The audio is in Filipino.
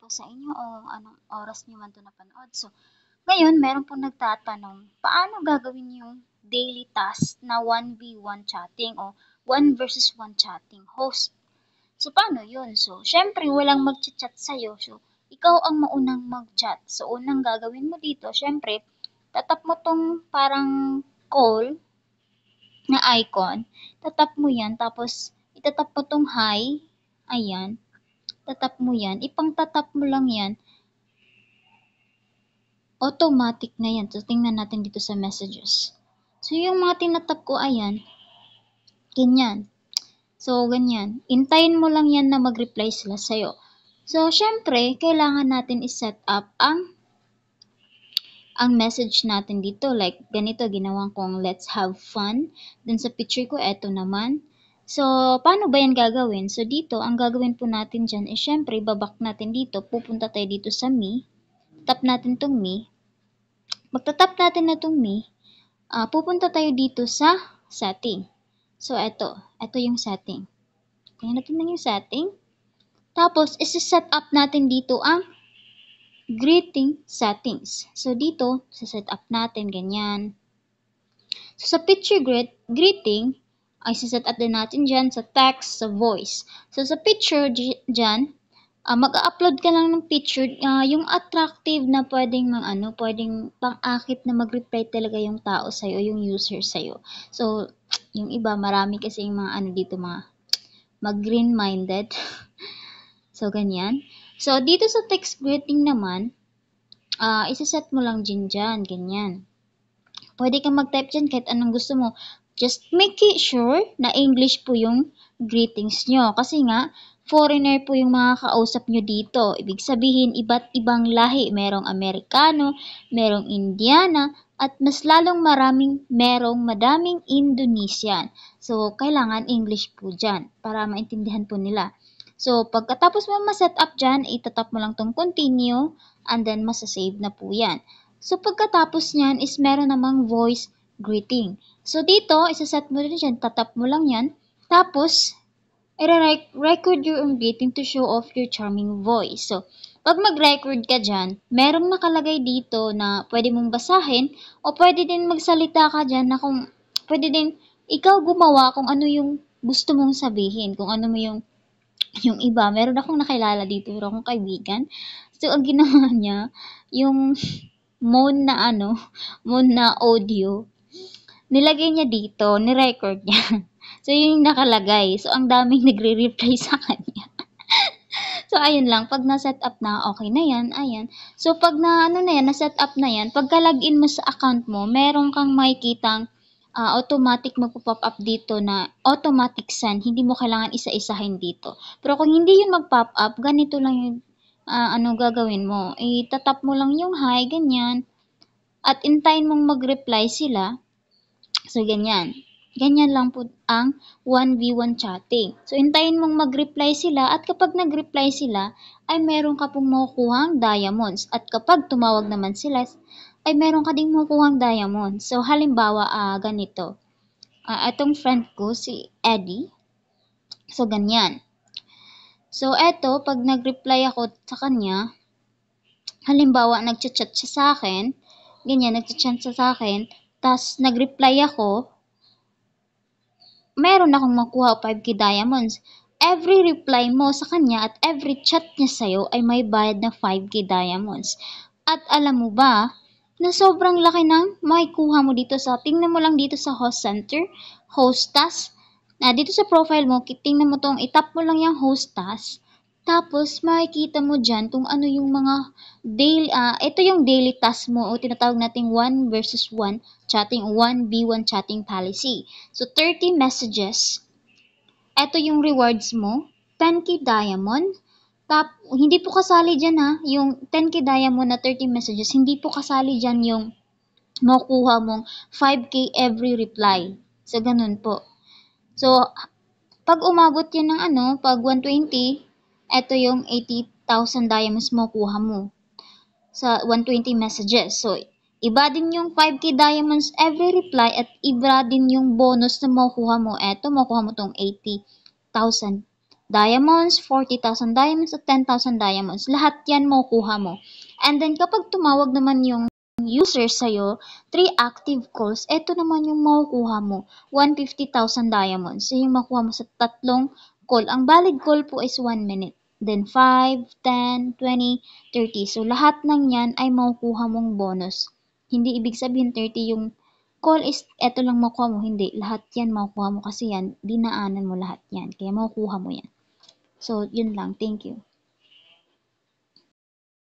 sa inyo o anong oras niyo man 'to napanood. So, ngayon meron pong nagtatanong, paano gagawin yung daily task na 1v1 chatting o 1 versus 1 chatting host? So, paano yun? So, syempre walang magcha-chat sa'yo. So, ikaw ang maunang mag-chat. So, unang gagawin mo dito, syempre, tatap mo tong parang call na icon. Tatap mo yan, tapos itatap mo tong hi. Ayan. Tatap mo yan. Ipang-tatap mo lang yan. Automatic na yan. So, tingnan natin dito sa messages. So, yung mga tinatap ko, ayan. Ganyan. So, ganyan. Intayin mo lang yan na mag-reply sila sa'yo. So, syempre, kailangan natin i-set up ang message natin dito. Like, ganito, ginawan kong let's have fun. Then sa picture ko, eto naman. So, paano ba yan gagawin? So, dito, ang gagawin po natin dyan is syempre, babak natin dito. Pupunta tayo dito sa me. Tap natin tong me. Magtatap natin na tong me. Pupunta tayo dito sa setting. So, eto. Eto yung setting. Kaya natin lang yung setting. Tapos, isi-set up natin dito ang greeting settings. So, dito, set up natin ganyan. So, sa picture greeting, ay set up din natin dyan sa text, sa voice. So, sa picture dyan, mag-upload ka lang ng picture, yung attractive na pwedeng pwedeng pang-akit na mag-reply talaga yung tao sa'yo, yung user sa'yo. So, yung iba, marami kasi yung mga dito, mga mag-green-minded. So, ganyan. So, dito sa text greeting naman, isa-set mo lang dyan, ganyan. Pwede kang mag-type dyan kahit anong gusto mo. Just make it sure na English po yung greetings nyo. Kasi nga, foreigner po yung mga kausap nyo dito. Ibig sabihin, iba't ibang lahi. Merong Amerikano, merong Indiana, at mas lalong madaming Indonesian. So, kailangan English po dyan para maintindihan po nila. So, pagkatapos mo ma-set up dyan, itatap mo lang tong continue, and then masasave na po yan. So, pagkatapos niyan is meron namang voice greeting. So, dito, isaset mo rin dyan, tatap mo lang yan. Tapos, i-record your own greeting to show off your charming voice. So, pag mag-record ka dyan, merong nakalagay dito na pwede mong basahin o pwede din magsalita ka dyan na kung pwede din ikaw gumawa kung ano yung gusto mong sabihin, kung ano mo yung iba. Meron akong nakilala dito, meron akong kaibigan. So, ang ginawa niya, yung moan na audio, nilagay niya dito, ni-record niya. So, yun yung nakalagay. So, ang daming nagre-reply sa kanya. So, ayun lang. Pag na-set up na, okay na yan. Ayan. So, pag na-set up na yan, pagka-login mo sa account mo, meron kang makikitang automatic magpo-pop up dito na automatic send. Hindi mo kailangan isa-isahin dito. Pero kung hindi yun mag-pop up, ganito lang yung gagawin mo. Itatap mo lang yung hi, ganyan. At intayin mong mag-reply sila. So, ganyan. Ganyan lang po ang 1v1 chatting. So, intayin mong mag-reply sila at kapag nag-reply sila, ay meron ka pong makukuhang diamonds. At kapag tumawag naman sila, ay meron ka ding makukuhang diamonds. So, halimbawa, ganito. Itong friend ko, si Eddie. So, ganyan. So, eto, pag nag-reply ako sa kanya, halimbawa, nag-chat siya sa akin, ganyan, nag-chat siya sa akin, tas nag-reply ako, meron akong makuha 5k diamonds. Every reply mo sa kanya at every chat niya sa'yo ay may bayad na 5k diamonds. At alam mo ba, na sobrang laki ng makikuha mo dito tingnan mo lang dito sa host center, host task. Dito sa profile mo, tingnan mo tong, itap mo lang yung host task. Tapos, makikita mo dyan kung ano yung mga ito yung daily task mo o tinatawag nating 1 versus 1 chatting, 1v1 chatting policy. So, 30 messages. Ito yung rewards mo, 10k diamond. Hindi po kasali dyan yung 10k diamond na 30 messages, hindi po kasali dyan yung makukuha mong 5k every reply. So, ganun po. So, pag umabot yan ng pag 120, ito yung 80,000 diamonds mo kuha mo sa 120 messages. So, iba din yung 5k diamonds every reply at iba din yung bonus na makukuha mo. Eto, makuha mo tong 80,000 diamonds, 40,000 diamonds, at 10,000 diamonds. Lahat yan makukuha mo. And then, kapag tumawag naman yung user sa'yo, 3 active calls, eto naman yung makukuha mo, 150,000 diamonds. So, yung makuha mo sa tatlong call. Ang valid call po is 1 minute. Then, 5, 10, 20, 30. So, lahat ng yan ay makukuha mong bonus. Hindi ibig sabihin 30 yung call is eto lang makuha mo. Hindi. Lahat yan makukuha mo kasi yan, dinaanan mo lahat yan. Kaya makukuha mo yan. So, yun lang. Thank you.